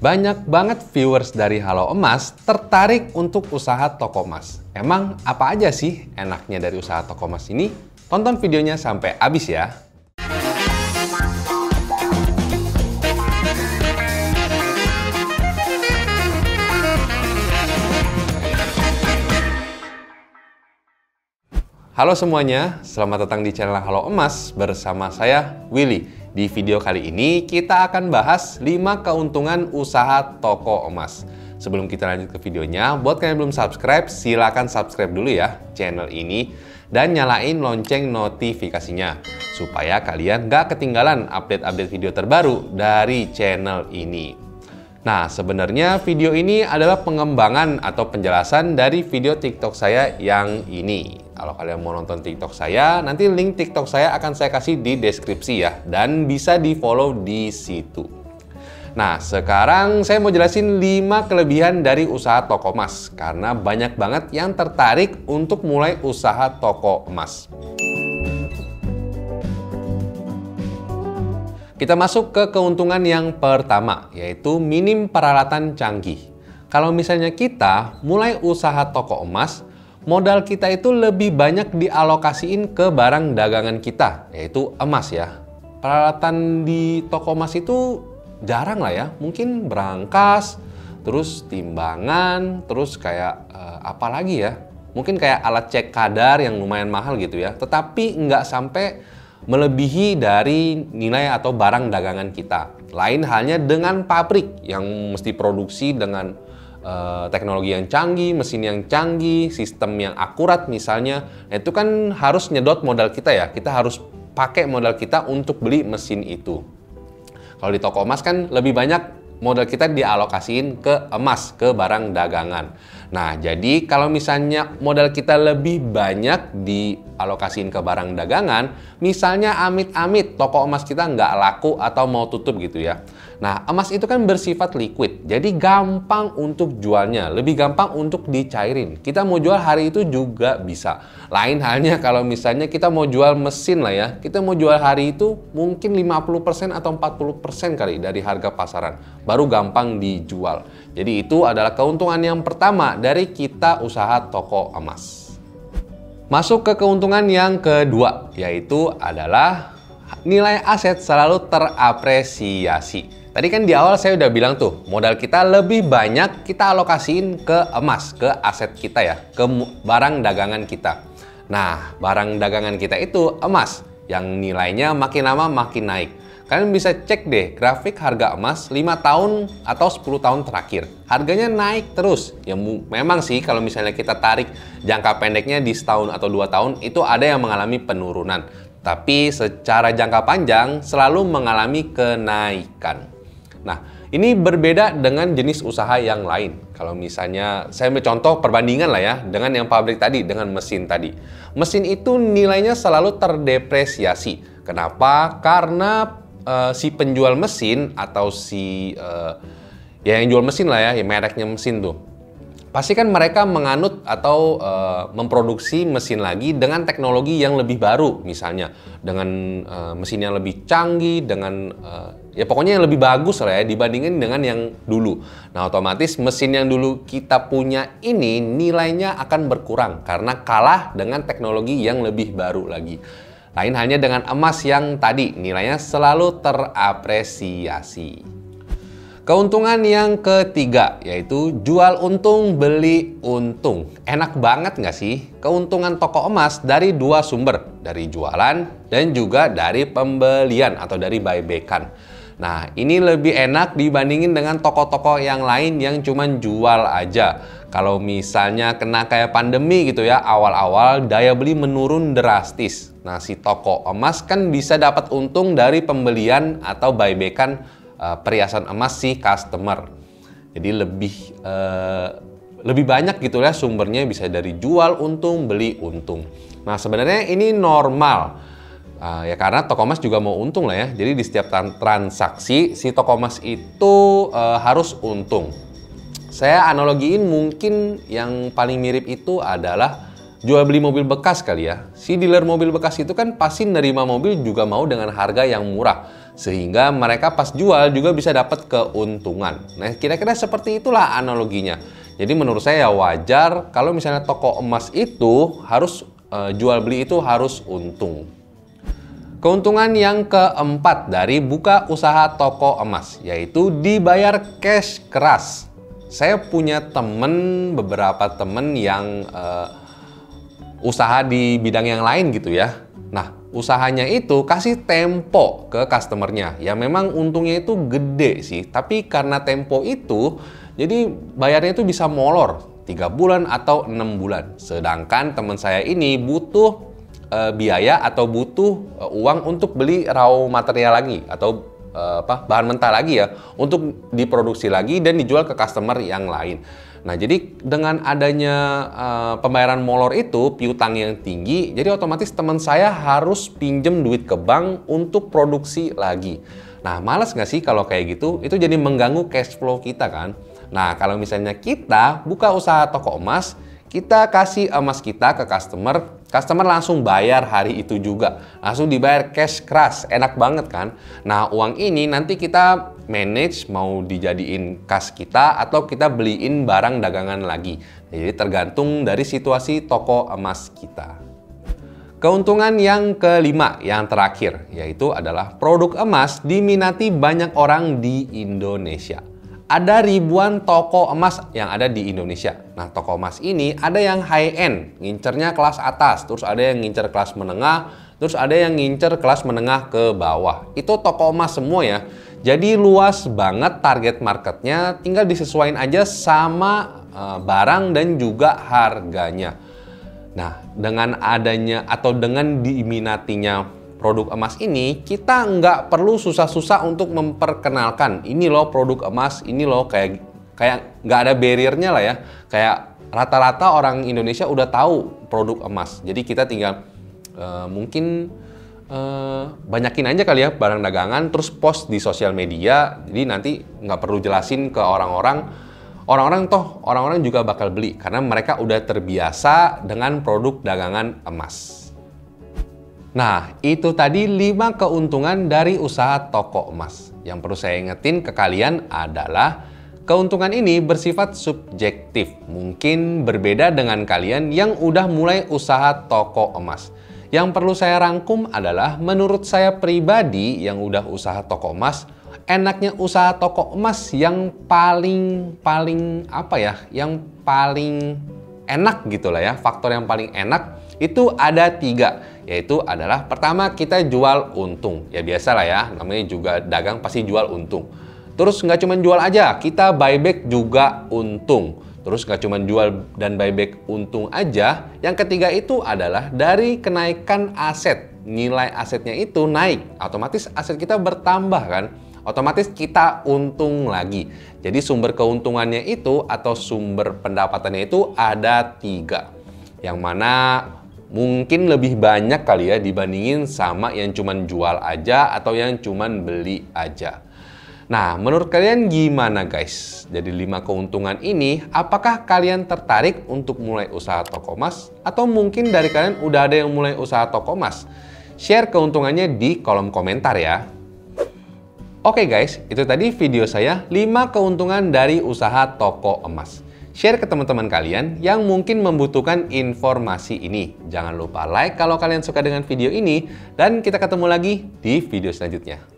Banyak banget viewers dari Halo Emas tertarik untuk usaha toko emas. Emang apa aja sih enaknya dari usaha toko emas ini? Tonton videonya sampai habis ya. Halo semuanya, selamat datang di channel Halo Emas bersama saya Willy. Di video kali ini kita akan bahas 5 keuntungan usaha toko emas. Sebelum kita lanjut ke videonya, buat kalian yang belum subscribe, silakan subscribe dulu ya channel ini dan nyalain lonceng notifikasinya supaya kalian gak ketinggalan update-update video terbaru dari channel ini. Nah, sebenarnya video ini adalah pengembangan atau penjelasan dari video TikTok saya yang ini. Kalau kalian mau nonton TikTok saya, nanti link TikTok saya akan saya kasih di deskripsi ya, dan bisa di-follow di situ. Nah, sekarang saya mau jelasin 5 kelebihan dari usaha toko emas, karena banyak banget yang tertarik untuk mulai usaha toko emas. Kita masuk ke keuntungan yang pertama, yaitu minim peralatan canggih. Kalau misalnya kita mulai usaha toko emas, modal kita itu lebih banyak dialokasiin ke barang dagangan kita, yaitu emas ya. Peralatan di toko emas itu jarang lah ya, mungkin berangkas, terus timbangan, terus kayak apa lagi ya? Mungkin kayak alat cek kadar yang lumayan mahal gitu ya, tetapi nggak sampai melebihi dari nilai atau barang dagangan kita. Lain halnya dengan pabrik yang mesti produksi dengan teknologi yang canggih, mesin yang canggih, sistem yang akurat misalnya. Nah, itu kan harus nyedot modal kita ya. Kita harus pakai modal kita untuk beli mesin itu. Kalau di toko emas kan lebih banyak modal kita dialokasiin ke emas, ke barang dagangan. Nah, jadi kalau misalnya modal kita lebih banyak dialokasiin ke barang dagangan, misalnya amit-amit toko emas kita nggak laku atau mau tutup gitu ya. Nah, emas itu kan bersifat liquid, jadi gampang untuk jualnya, lebih gampang untuk dicairin. Kita mau jual hari itu juga bisa. Lain halnya kalau misalnya kita mau jual mesin lah ya, kita mau jual hari itu mungkin 50% atau 40% kali dari harga pasaran, baru gampang dijual. Jadi itu adalah keuntungan yang pertama dari kita usaha toko emas. Masuk ke keuntungan yang kedua, yaitu adalah nilai aset selalu terapresiasi. Tadi kan di awal saya udah bilang tuh, modal kita lebih banyak kita alokasiin ke emas, ke aset kita ya, ke barang dagangan kita. Nah, barang dagangan kita itu emas, yang nilainya makin lama makin naik. Kalian bisa cek deh grafik harga emas 5 tahun atau 10 tahun terakhir. Harganya naik terus. Ya memang sih kalau misalnya kita tarik jangka pendeknya di setahun atau 2 tahun, itu ada yang mengalami penurunan. Tapi secara jangka panjang selalu mengalami kenaikan. Nah, ini berbeda dengan jenis usaha yang lain. Kalau misalnya saya ambil contoh perbandingan lah ya dengan yang pabrik tadi, dengan mesin tadi. Mesin itu nilainya selalu terdepresiasi. Kenapa? Karena si penjual mesin atau ya yang jual mesin lah ya, mereknya mesin tuh, pasti kan mereka menganut atau memproduksi mesin lagi dengan teknologi yang lebih baru, misalnya dengan mesin yang lebih canggih, dengan ya pokoknya yang lebih bagus lah ya dibandingin dengan yang dulu. Nah, otomatis mesin yang dulu kita punya ini nilainya akan berkurang karena kalah dengan teknologi yang lebih baru lagi. Lain halnya dengan emas yang tadi nilainya selalu terapresiasi. Keuntungan yang ketiga yaitu jual untung beli untung. Enak banget nggak sih? Keuntungan toko emas dari 2 sumber, dari jualan dan juga dari pembelian atau dari buy-back-an. Nah, ini lebih enak dibandingin dengan toko-toko yang lain yang cuman jual aja. Kalau misalnya kena kayak pandemi gitu ya, awal-awal daya beli menurun drastis. Nah, si toko emas kan bisa dapat untung dari pembelian atau buy-back-an perhiasan emas si customer. Jadi lebih banyak gitu ya sumbernya, bisa dari jual untung, beli untung. Nah, sebenarnya ini normal. Ya karena toko emas juga mau untung lah ya. Jadi di setiap transaksi si toko emas itu harus untung. Saya analogiin mungkin yang paling mirip itu adalah jual beli mobil bekas kali ya. Si dealer mobil bekas itu kan pasti nerima mobil juga mau dengan harga yang murah. Sehingga mereka pas jual juga bisa dapat keuntungan. Nah, kira-kira seperti itulah analoginya. Jadi menurut saya wajar kalau misalnya toko emas itu harus jual beli itu harus untung. Keuntungan yang keempat dari buka usaha toko emas, yaitu dibayar cash keras. Saya punya beberapa temen yang usaha di bidang yang lain gitu ya. Nah, usahanya itu kasih tempo ke customernya. Ya memang untungnya itu gede sih, tapi karena tempo itu, jadi bayarnya itu bisa molor 3 bulan atau 6 bulan. Sedangkan teman saya ini butuh biaya atau butuh uang untuk beli raw material lagi atau bahan mentah lagi ya, untuk diproduksi lagi dan dijual ke customer yang lain. Nah, jadi dengan adanya pembayaran molor itu, piutang yang tinggi, jadi otomatis teman saya harus pinjem duit ke bank untuk produksi lagi. Nah, males nggak sih kalau kayak gitu? Itu jadi mengganggu cash flow kita kan? Nah, kalau misalnya kita buka usaha toko emas, kita kasih emas kita ke customer langsung bayar hari itu juga. Langsung dibayar cash keras, enak banget kan? Nah, uang ini nanti kita manage mau dijadiin kas kita atau kita beliin barang dagangan lagi. Jadi tergantung dari situasi toko emas kita. Keuntungan yang kelima, yang terakhir, yaitu adalah produk emas diminati banyak orang di Indonesia. Ada ribuan toko emas yang ada di Indonesia. Nah, toko emas ini ada yang high-end, ngincernya kelas atas, terus ada yang ngincer kelas menengah, terus ada yang ngincer kelas menengah ke bawah. Itu toko emas semua ya. Jadi luas banget target marketnya, tinggal disesuaikan aja sama barang dan juga harganya. Nah, dengan adanya atau dengan diminatinya produk emas ini, kita nggak perlu susah-susah untuk memperkenalkan ini loh produk emas, ini loh kayak nggak ada barriernya lah ya. Kayak rata-rata orang Indonesia udah tahu produk emas. Jadi kita tinggal mungkin banyakin aja kali ya barang dagangan, terus post di sosial media. Jadi nanti nggak perlu jelasin ke orang-orang. Orang-orang juga bakal beli karena mereka udah terbiasa dengan produk dagangan emas. Nah, itu tadi 5 keuntungan dari usaha toko emas. Yang perlu saya ingetin ke kalian adalah keuntungan ini bersifat subjektif. Mungkin berbeda dengan kalian yang udah mulai usaha toko emas. Yang perlu saya rangkum adalah menurut saya pribadi yang udah usaha toko emas, enaknya usaha toko emas yang paling enak gitu lah ya. Faktor yang paling enak itu ada 3. Yaitu adalah pertama, kita jual untung. Ya biasa lah ya, namanya juga dagang pasti jual untung. Terus nggak cuma jual aja, kita buyback juga untung. Terus nggak cuma jual dan buyback untung aja, yang ketiga itu adalah dari kenaikan aset. Nilai asetnya itu naik, otomatis aset kita bertambah kan? Otomatis kita untung lagi. Jadi sumber keuntungannya itu atau sumber pendapatannya itu ada 3. Yang mana mungkin lebih banyak kali ya dibandingin sama yang cuman jual aja atau yang cuman beli aja. Nah, menurut kalian gimana guys? Jadi 5 keuntungan ini, apakah kalian tertarik untuk mulai usaha toko emas? Atau mungkin dari kalian udah ada yang mulai usaha toko emas? Share keuntungannya di kolom komentar ya. Oke guys, itu tadi video saya 5 keuntungan dari usaha toko emas. Share ke teman-teman kalian yang mungkin membutuhkan informasi ini. Jangan lupa like kalau kalian suka dengan video ini, dan kita ketemu lagi di video selanjutnya.